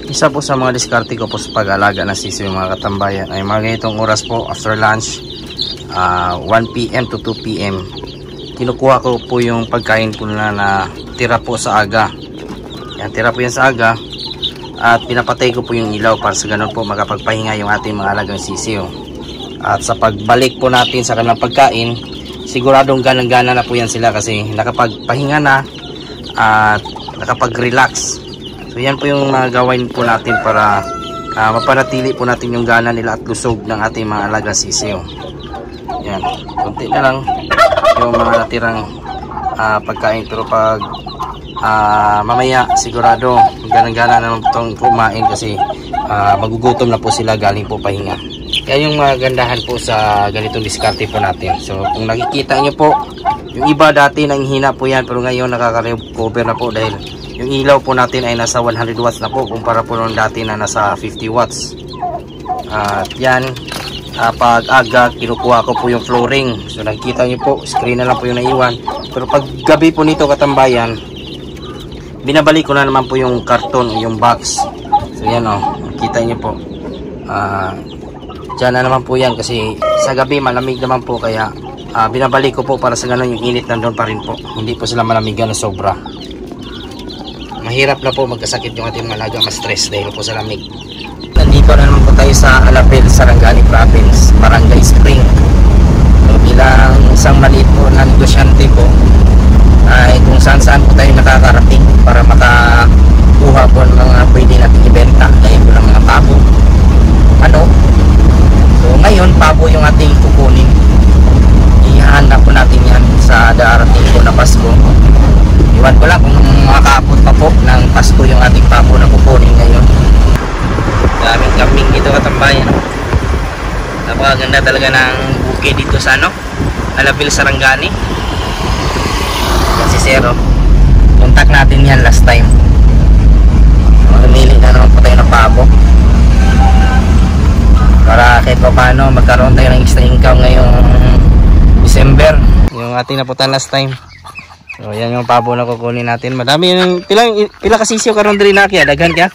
Isa po sa mga diskarte ko po sa pag-alaga ng sisiw mga katambayan ay mga ganitong oras po after lunch, 1 PM to 2 PM. Kinukuha ko po yung pagkain po na tira po sa aga. Yan, tira po yan sa aga. At pinapatay ko po yung ilaw para sa ganun po makapagpahinga yung ating mga alagang sisiw. At sa pagbalik po natin sa kanilang pagkain, siguradong ganang-gana na po yan sila kasi nakapagpahinga na at nakapag-relax. So yan po yung mga gawain po natin para mapanatili po natin yung gana nila at lusog ng ating mga alagang sisiw. Yan, konti na lang yung mga natirang pagkain, pero pag mamaya sigurado ganang-gana naman itong kumain kasi magugutom na po sila galing po pahinga. Kaya yung magandahan po sa ganitong diskarte po natin. So kung nakikita nyo po, yung iba dati nanghina po yan pero ngayon nakaka-recover na po dahil yung ilaw po natin ay nasa 100 watts na po kumpara po nung dati na nasa 50 watts. At yan, pag aga kinukuha ko po yung flooring. So nakikita nyo po, screen na lang po yung naiwan. Pero pag gabi po nito katambayan, binabalik ko na naman po yung karton, yung box. So yan o, nakikita nyo po. Diyan na naman po yan kasi sa gabi malamig naman po kaya binabalik ko po para sa ganun yung init nandun pa rin po. Hindi po sila malamigan na sobra. Mahirap na po magkasakit yung ating mga alaga, ma-stress dahil po sa lamig. Nandito na naman po tayo sa Alapil, Sarangani Province, Barangay Spring. So, bilang isang maliit po na negosyante po ay kung saan-saan po tayo nakakarating para makakuha po ng mga pwede natin ibenta. Kaya po ng mga pabo. So ngayon pabo yung ating kukunin. Ihanda po natin yan sa darating po na Pasko. Iwan ko lang kung makakaabot pa po ng Pasko yung ating pabo na kukunin ngayon. Daming kambing dito katambayan. Napakaganda talaga ng bukid dito sa Alapil, Sarangani. Kasi zero. Contact natin yan last time. Mamili na naman po tayo ng pabo. Para kahit pa paano magkaroon tayo ng extra income ngayong December. Yung ating naputan last time. So yan yung pabo na kukunin natin. Madami yung pila kasisiyo karon diri na kaya daghan kaya.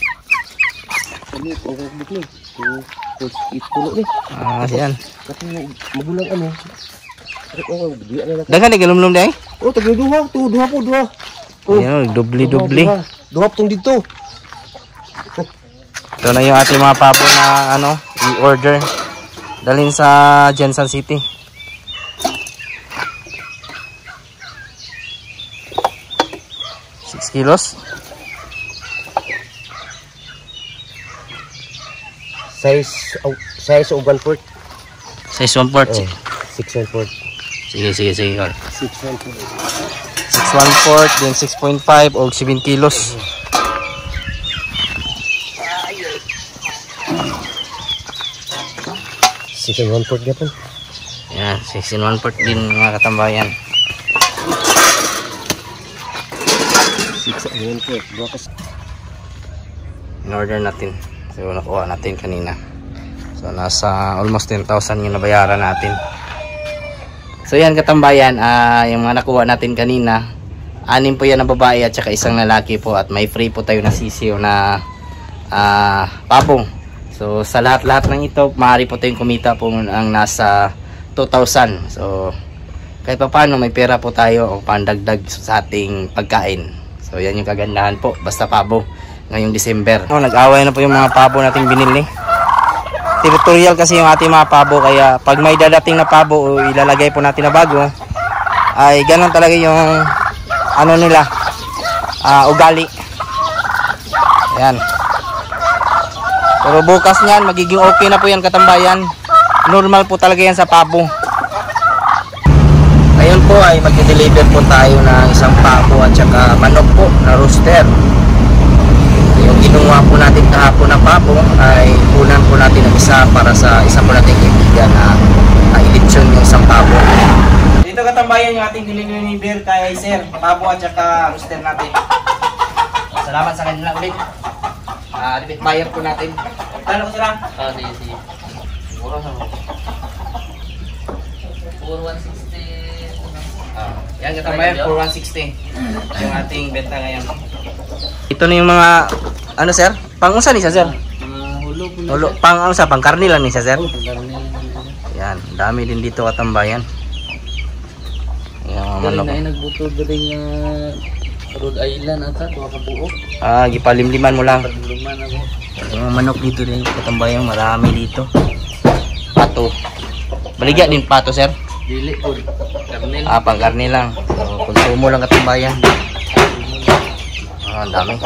Yan. Magulang Daghan ni galumlum dai. Oh, tagduha po. Yan, dubli. Duha tong dito. Ito na yung ating mga pabo na i-order. Dalhin sa Jensen City. Kilos. Size of 1/4. Size 1/4. 6/4. Sige. 6/4. 6/4 then 6.5 o 7 kilos. Six 1/4 gapon. Yan, 6/1/4 din mga katambayan. 6/1/4. In-order natin. So nakuha natin kanina. So nasa almost 10,000 yung nabayaran natin. So yan katambayan, yung mga nakuha natin kanina, 6 po yan na babae at saka isang lalaki po at may free po tayo na sisiw na pabong. So sa lahat-lahat ng ito, maaari po tayong kumita po ang nasa 2,000. So kahit pa paano may pera po tayo o pandagdag sa ating pagkain. So yan yung kagandahan po, basta pabo ngayong December. Nag-away na po yung mga pabo natin binili. Territorial kasi yung ating mga pabo, kaya pag may dadating na pabo o ilalagay po natin na bago, ay ganun talaga yung nila, ugali. Ayan. Pero bukas niyan, magiging okay na po yan katambayan. Normal po talaga yan sa pabo. Ngayon po ay mag-deliver po tayo ng isang pabo at saka manok po na rooster. Yung ginawa po natin kahapon na pabo ay punan po natin ng isa para sa isa po natin kaibigan na ilitsyon yung isang pabo. Dito katambayan yung ating deliver kay sir, pabo at saka rooster natin. Salamat sa kanila ulit. Repeat buyer po natin. Ano ko sila? Sige. Mura sa 4,160. Yan katambayan, 4,160 yung ating benta ngayon. Ito na yung mga sir? Pang unsa ni siya, sir? Mga hulo po na Ulo, pang ano sa pang karne lang ni siya, sir. siya. Pagkarne lang siya. Yan, dami din dito katambayan. Yan mga Dali manok. na ay nagbuto dali nga Rhode Island ata, tuwa ka buo. Gipalimliman mo lang. Pagluman ako. Yung mga manok dito din katambayan, marami dito. Pato. Baligya din pato, sir. Dili po. Karne lang. Pang karne lang. So, konsumo lang katambayan. Ang dami.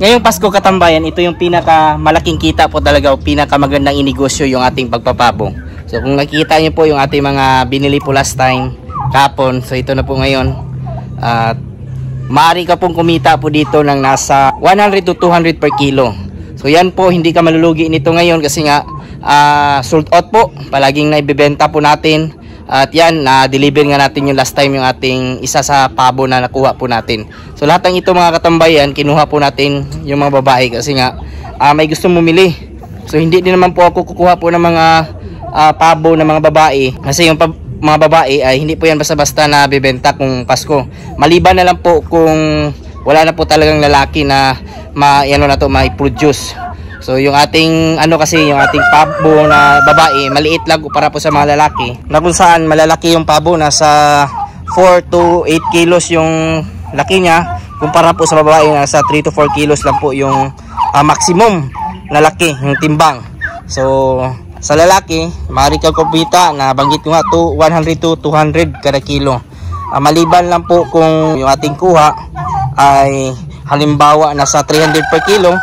Ngayong Pasko katambayan, ito yung pinaka malaking kita po talaga o pinaka magandang inegosyo yung ating pagpapabo. So kung nakikita niyo po yung ating mga binili po last time, kapon, so ito na po ngayon. At maaari ka pong kumita po dito ng nasa 100 to 200 per kilo. So yan po, hindi ka malulugi nito ngayon kasi nga sold out po. Palaging naibebenta po natin. At yan, na-deliver nga natin yung last time yung ating isa sa pabo na nakuha po natin. So lahat ng ito mga katambayan, kinuha po natin yung mga babae kasi nga may gusto bumili. So hindi din naman po ako kukuha po ng mga pabo ng mga babae kasi yung mga babae ay hindi po yan basta-basta na bibenta kung Pasko. Maliban na lang po kung wala na po talagang lalaki na ma-produce. So yung ating yung ating pabo na babae maliit lang para po sa mga lalaki na kung saan malalaki yung pabo nasa 4 to 8 kilos yung laki niya kumpara po sa babae nasa 3 to 4 kilos lang po yung maximum na laki yung timbang. So sa lalaki maaari kang kumita na banggit ko nga 100 to 200 kada kilo. Maliban lang po kung yung ating kuha ay halimbawa nasa 300 per kilo.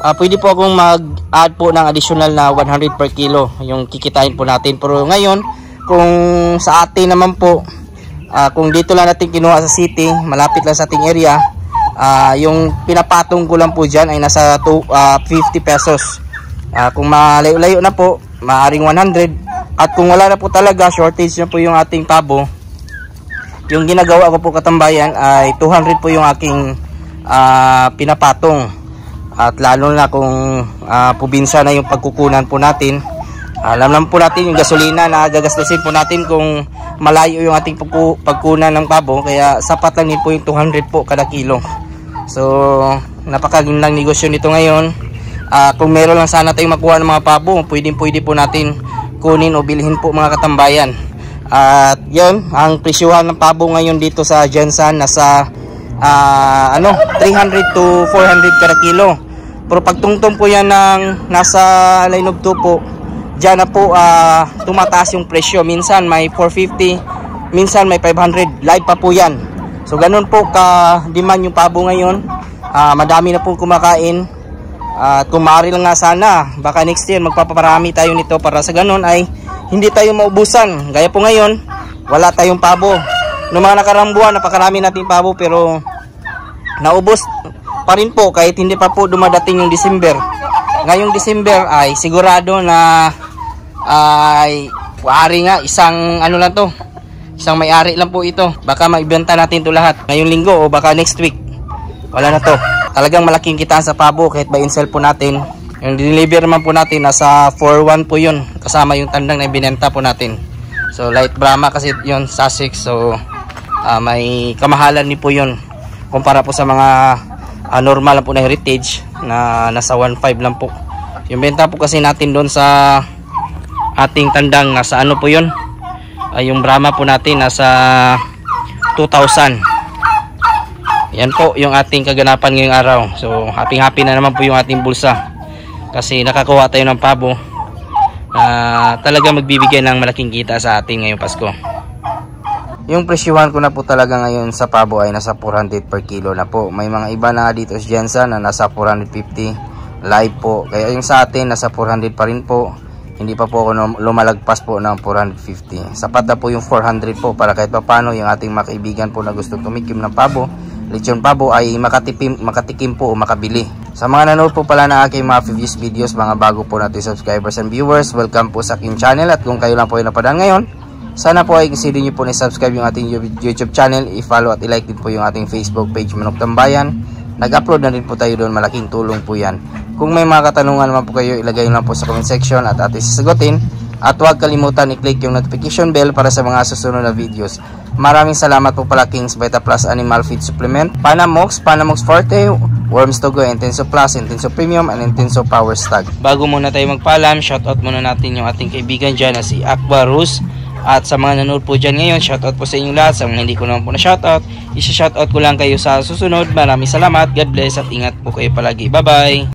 Pwede po akong mag-add po ng additional na 100 per kilo yung kikitain po natin. Pero ngayon, kung sa atin naman po, kung dito lang natin kinuha sa city, malapit lang sa ating area, yung pinapatong ko lang po dyan ay nasa 50 pesos. Kung malayo-layo na po, maaaring 100. At kung wala na po talaga, shortage na po yung ating pabo, yung ginagawa ko po katambayan ay 200 po yung aking pinapatong. At lalo na kung pubinsa na yung pagkukunan po natin, alam lang po natin yung gasolina na gagastusin po natin kung malayo yung ating pagkunan ng pabo, kaya sapat lang din po yung 200 po kada kilo. So napakagandang negosyo nito ngayon. Kung meron lang sana tayong makuha ng mga pabo, pwede po natin kunin o bilhin po mga katambayan. At yun, ang presyuhan ng pabo ngayon dito sa Jensen nasa 300 to 400 kada kilo. Pero pagtungtong po yan ng nasa line of 2 po, dyan na po tumataas yung presyo. Minsan may 450, minsan may 500, live pa po yan. So ganun po ka-demand yung pabo ngayon. Madami na po kumakain. Kung maaari lang nga sana, baka next year magpaparami tayo nito para sa ganun ay hindi tayo maubusan. Gaya po ngayon, wala tayong pabo. Noong mga nakarang buwan, napakarami natin pabo pero naubos pa rin po kahit hindi pa po dumadating yung December. Ngayong December ay sigurado na ay maaari nga isang lang to, isang may-ari lang po ito. Baka maibenta natin to lahat ngayong linggo o baka next week. Wala na to. Talagang malaking kitaan sa pabo kahit buy and sell po natin. Yung deliver naman po natin nasa 4-1 po yun kasama yung tandang na binenta po natin. So light Brahma kasi yun, Sussex. So may kamahalan din po yun kumpara po sa mga normal lang po na heritage na nasa 1.5 lang po. Yung benta po kasi natin doon sa ating tandang nasa po yun, yung Brahma po natin nasa 2,000. Yan po yung ating kaganapan ngayong araw. So happy na naman po yung ating bulsa kasi nakakuha tayo ng pabo na talaga magbibigay ng malaking kita sa atin ngayong Pasko. Yung presyuhan ko na po talaga ngayon sa pabo ay nasa 400 per kilo na po. May mga iba na dito sa Jensen na nasa 450 live po. Kaya yung sa atin nasa 400 pa rin po. Hindi pa po ako lumalagpas po ng 450. Sapat na po yung 400 po para kahit papano yung ating mga kaibigan po na gusto tumikim ng pabo, lechon pabo ay makatikim po o makabili. Sa mga nanood po pala na aking mga previous videos, mga bago po natin subscribers and viewers, welcome po sa aking channel. At kung kayo lang po ay napadaan ngayon, sana po ay consider nyo po na-subscribe yung ating YouTube channel, i-follow at i-like din po yung ating Facebook page Manok Tambayan. Nag-upload na rin po tayo doon, malaking tulong po yan. Kung may mga katanungan naman po kayo, ilagay lang po sa comment section at ating sasagutin. At huwag kalimutan i-click yung notification bell para sa mga susunod na videos. Maraming salamat po pala Kings Vita Plus Animal Feed Supplement, Panamox Forte, Worms to Go, Intenso Plus, Intenso Premium, and Intenso Power Stag. Bago muna tayo magpaalam, shoutout muna natin yung ating kaibigan dyan na si Akbar Rus. At sa mga nanood po dyan ngayon, shoutout po sa inyong lahat. Sa mga hindi ko naman po na shoutout, isa-shoutout ko lang kayo sa susunod. Maraming salamat, God bless, at ingat po kayo palagi. Bye-bye!